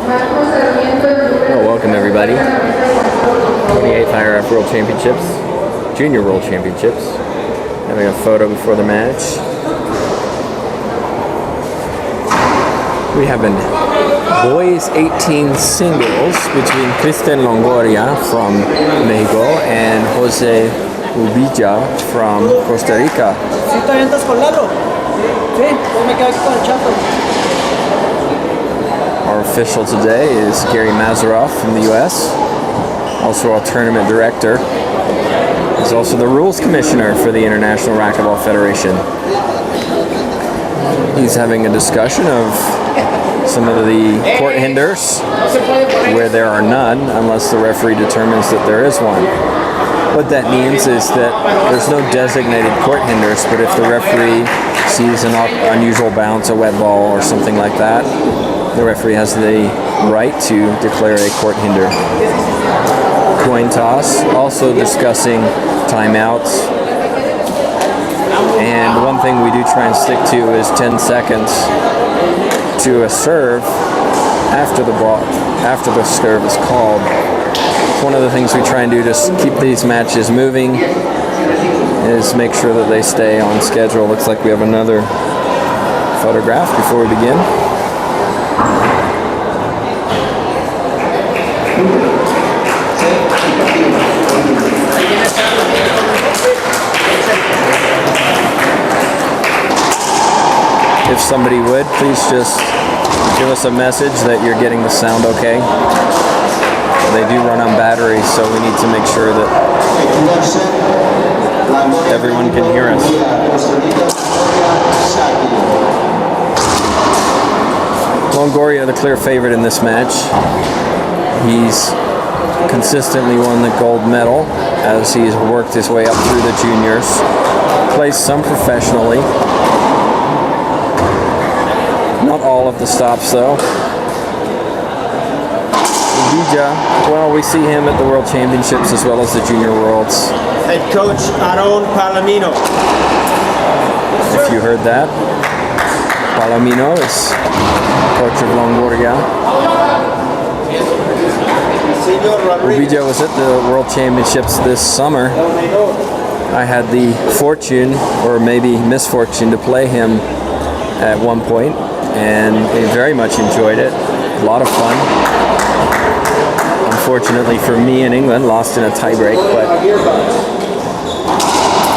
Well, welcome everybody. 28th IRF World Championships, Junior World Championships. Having a photo before the match. We have an boys 18 singles between Cristian Longoria from Mexico and Jose Ubilla from Costa Rica. Our official today is Gary Mazeroff from the US, also our tournament director. He's also the rules commissioner for the International Racquetball Federation. He's having a discussion of some of the court hinders where there are none unless the referee determines that there is one. What that means is that there's no designated court hinders, but if the referee sees an unusual bounce, a wet ball or something like that, the referee has the right to declare a court hinder. Coin toss, also discussing timeouts. And one thing we do try and stick to is 10 seconds to a serve after the serve is called. One of the things we try and do to keep these matches moving is make sure that they stay on schedule. Looks like we have another photograph before we begin. If somebody would, please just give us a message that you're getting the sound okay. They do run on batteries, so we need to make sure that everyone can hear us. Longoria, the clear favorite in this match. He's consistently won the gold medal as he's worked his way up through the juniors. Plays some professionally. Not all of the stops though. Ubilla, well, we see him at the World Championships as well as the Junior Worlds. Head coach Aaron Palomino. If you heard that, Palomino is coach of Longoria. Ubilla was at the World Championships this summer. I had the fortune, or maybe misfortune, to play him at one point, and I very much enjoyed it. A lot of fun. Unfortunately for me in England, lost in a tiebreak, but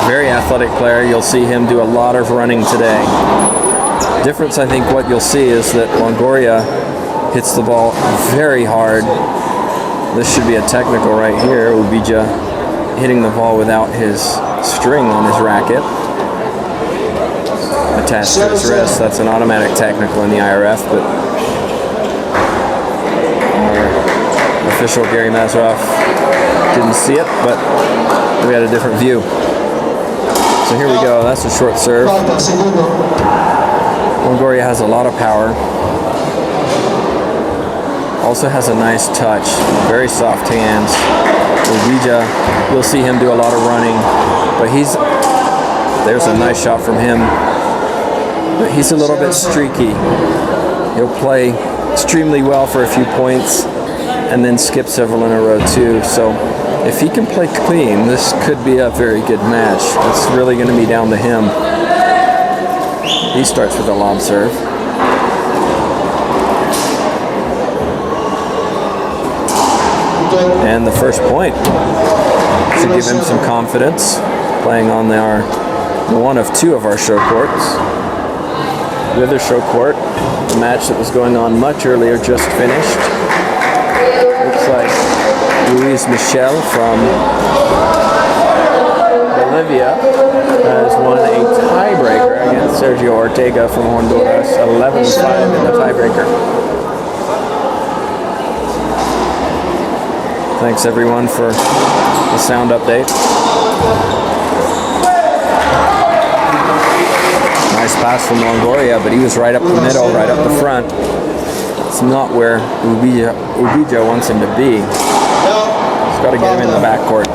very athletic player. You'll see him do a lot of running today. Difference, I think, what you'll see is that Longoria hits the ball very hard. This should be a technical right here. Ubilla hitting the ball without his string on his racket attached to his wrist. That's an automatic technical in the IRF, but our official Gary Mazeroff didn't see it, but we had a different view. So here we go. That's a short serve. Longoria has a lot of power. Also has a nice touch. Very soft hands. Ubilla, you'll see him do a lot of running, but there's a nice shot from him. But he's a little bit streaky. He'll play extremely well for a few points and then skip several in a row too. So if he can play clean, this could be a very good match. It's really going to be down to him. He starts with a lob serve. And the first point should give him some confidence, playing on one of two of our show courts. The other show court, the match that was going on much earlier, just finished. Looks like Luis Michel from Bolivia has won a tiebreaker against Sergio Ortega from Honduras, 11-5 in the tiebreaker. Thanks everyone for the sound update. Nice pass from Longoria, but he was right up the middle, right up the front. It's not where Ubilla wants him to be. He's got to get him in the backcourt.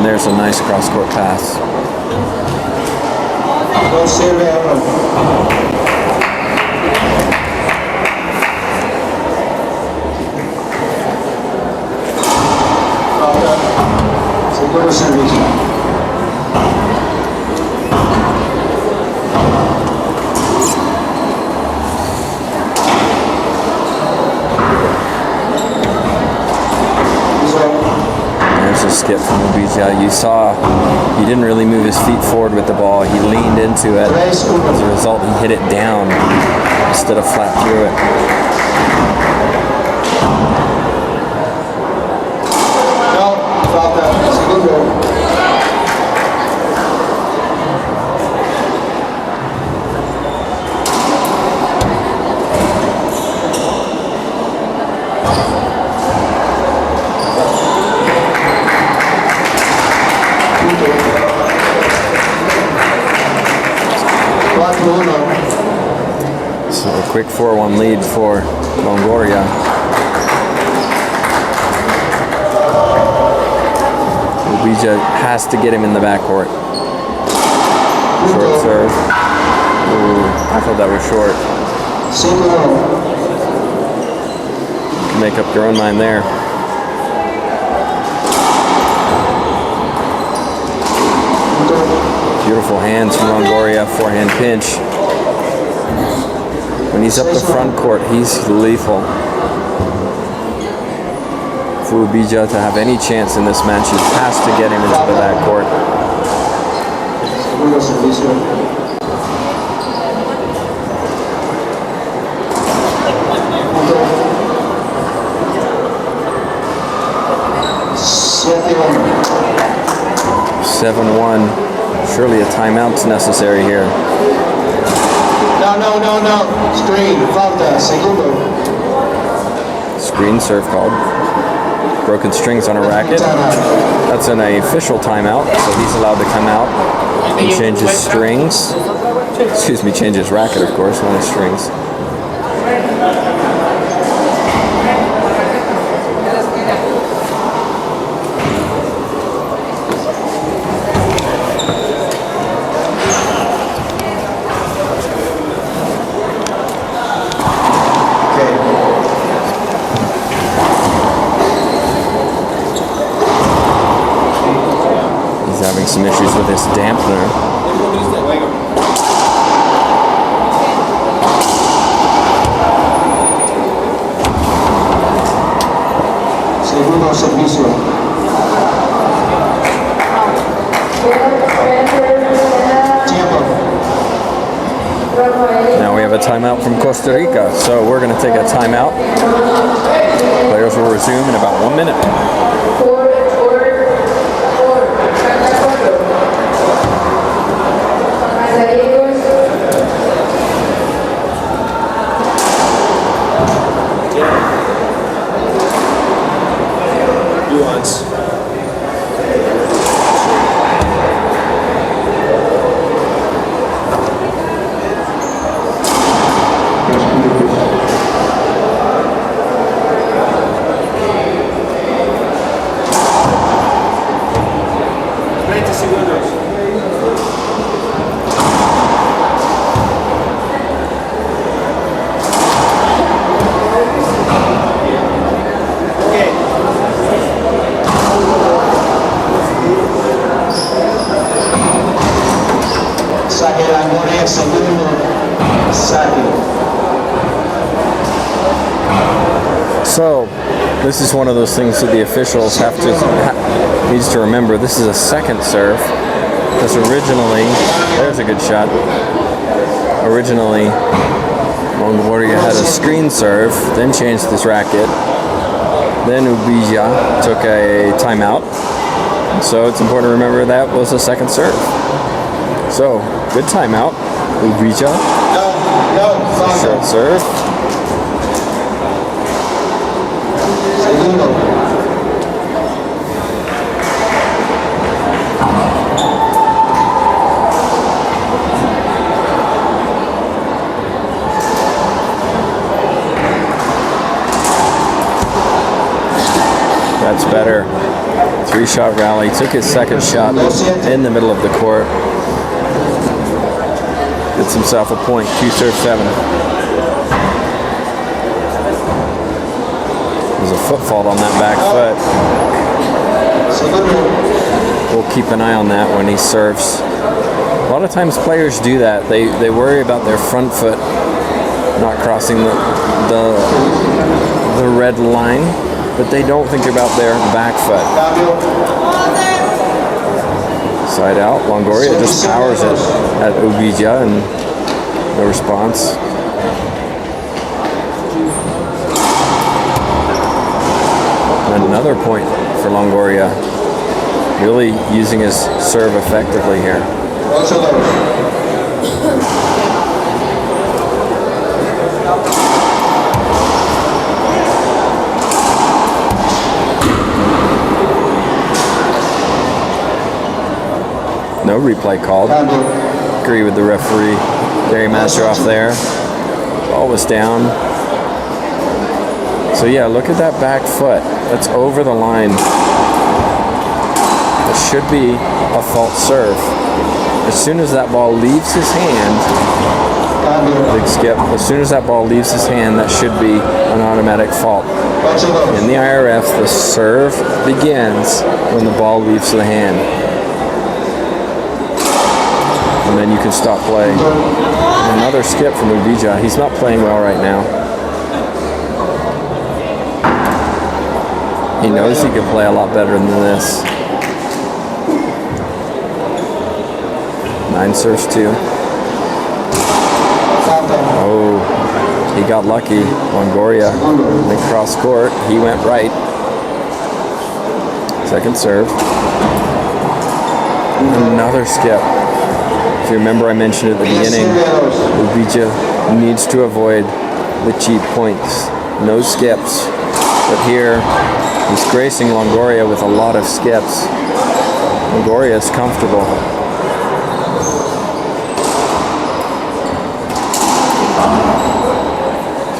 there's a nice cross-court pass. No serve error. Segundo serviço. There's a skip from Ubilla. You saw he didn't really move his feet forward with the ball. He leaned into it. As a result, he hit it down instead of flat through it. No, falta. Segundo. So a quick 4-1 lead for Longoria. Ubilla has to get him in the backcourt. Short serve. Ooh, I thought that was short. Make up your own mind there. Beautiful hands from Longoria, forehand pinch. When he's up the front court, he's lethal. For Ubilla to have any chance in this match, he has to get him into the back court. 7-1. Surely a timeout's necessary here. No. Screen. Falta. Segundo. Screen serve called. Broken strings on a racket. That's an official timeout, so he's allowed to come out and change his strings. Excuse me, change his racket, of course, not his strings. Some issues with his dampener. Segundo servicio. Now we have a timeout from Costa Rica, so we're going to take a timeout. Players will resume in about 1 minute. So, this is one of those things that the officials needs to remember. This is a second serve, because originally, there's a good shot. Originally, Longoria had a screen serve, then changed this racket. Then Ubilla took a timeout. So it's important to remember that was a second serve. So, good timeout. Ubilla. No. Short serve. Segundo. That's better. 3-shot rally. Took his second shot in the middle of the court. Gets himself a point. 2-serve-7. There's a foot fault on that back foot. We'll keep an eye on that when he serves. A lot of times players do that. They worry about their front foot not crossing the red line, but they don't think about their back foot. Side out. Longoria just powers it at Ubilla and no response. Another point for Longoria. Really using his serve effectively here. No replay called. Agree with the referee. Gary Masteroff there. Ball was down. So yeah, look at that back foot. That's over the line. It should be a false serve. As soon as that ball leaves his hand, big skip. As soon as that ball leaves his hand, that should be an automatic fault. In the IRF, the serve begins when the ball leaves the hand. And then you can stop play. Another skip from Ubilla. He's not playing well right now. He knows he can play a lot better than this. 9 serves 2. Oh, he got lucky. Longoria in the cross court. He went right. Second serve. Another skip. If you remember, I mentioned at the beginning, Ubilla needs to avoid the cheap points. No skips. But here, he's gracing Longoria with a lot of skips. Longoria is comfortable.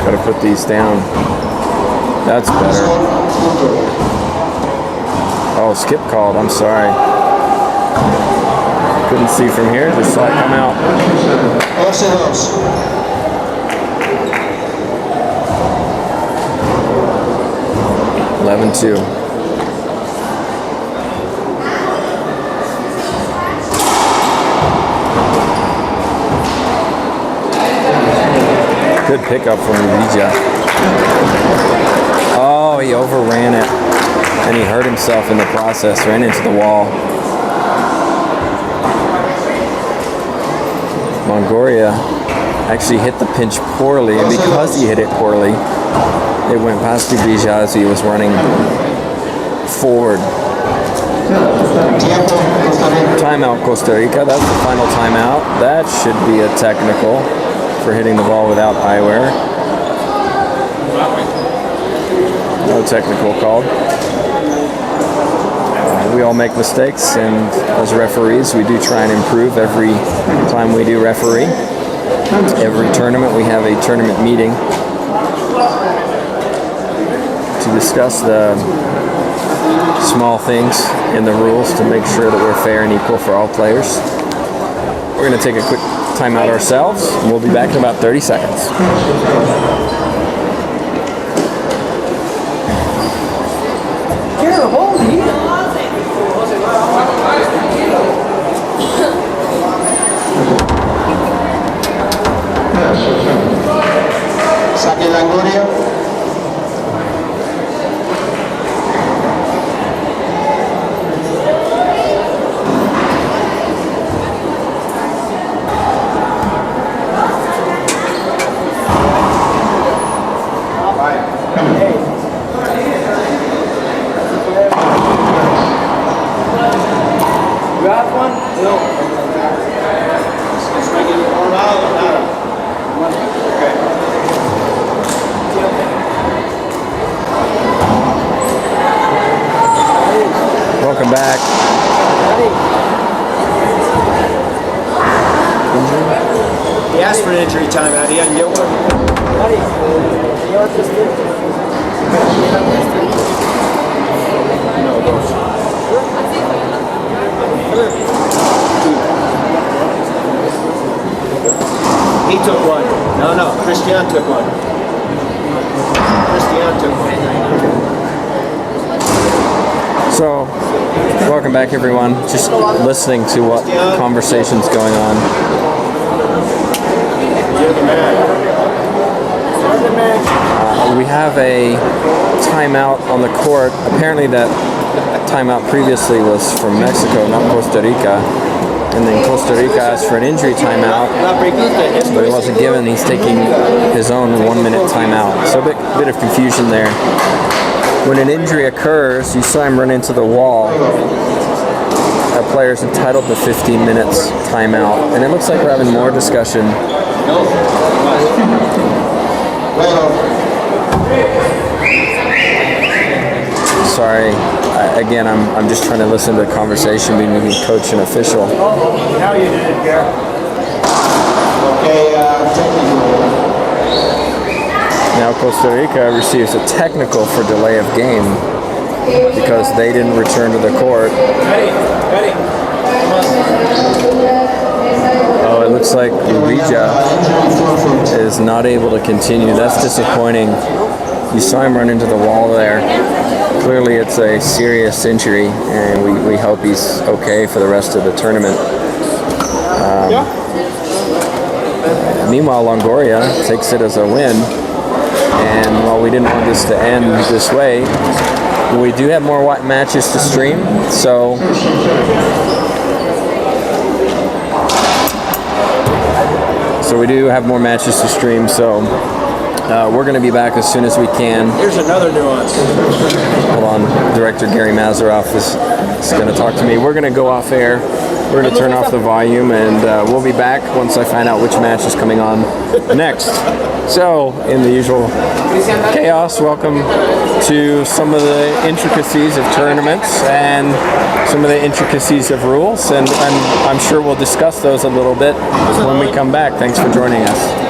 Got to put these down. That's better. Oh, skip called. I'm sorry. Couldn't see from here. Just saw it come out. 11-2. Good pickup from Ubilla. Oh, he overran it. And he hurt himself in the process. Ran into the wall. Longoria actually hit the pinch poorly. And because he hit it poorly, it went past Ubilla as he was running forward. Timeout, Costa Rica. That's the final timeout. That should be a technical for hitting the ball without eyewear. No technical called. We all make mistakes, and as referees, we do try and improve every time we do referee. Every tournament, we have a tournament meeting to discuss the small things in the rules to make sure that we're fair and equal for all players. We're going to take a quick timeout ourselves, and we'll be back in about 30 seconds. Saque Longoria. Welcome back. He asked for an injury timeout. He had to get one. Christian took one. Christian took one. So, welcome back everyone. Just listening to what conversation's going on. You're the man. We have a timeout on the court. Apparently that timeout previously was from Mexico, not Costa Rica. And then Costa Rica asked for an injury timeout, but it wasn't given. He's taking his own 1 minute timeout. So a bit of confusion there. When an injury occurs, you saw him run into the wall. A player's entitled to 15 minutes timeout. And it looks like we're having more discussion. Sorry, again, I'm just trying to listen to the conversation between coach and official. Now you did it, Garrett. Okay, technical. Now Costa Rica receives a technical for delay of game because they didn't return to the court. Ready. Oh, it looks like Ubilla is not able to continue. That's disappointing. You saw him run into the wall there. Clearly it's a serious injury, and we hope he's okay for the rest of the tournament. Meanwhile, Longoria takes it as a win. And while we didn't want this to end this way, we do have more matches to stream. So we do have more matches to stream. So we're going to be back as soon as we can. Here's another nuance. Hold on, Director Gary Mazeroff is going to talk to me. We're going to go off air. We're going to turn off the volume, and we'll be back once I find out which match is coming on next. So, in the usual chaos, welcome to some of the intricacies of tournaments and some of the intricacies of rules, and I'm sure we'll discuss those a little bit when we come back. Thanks for joining us.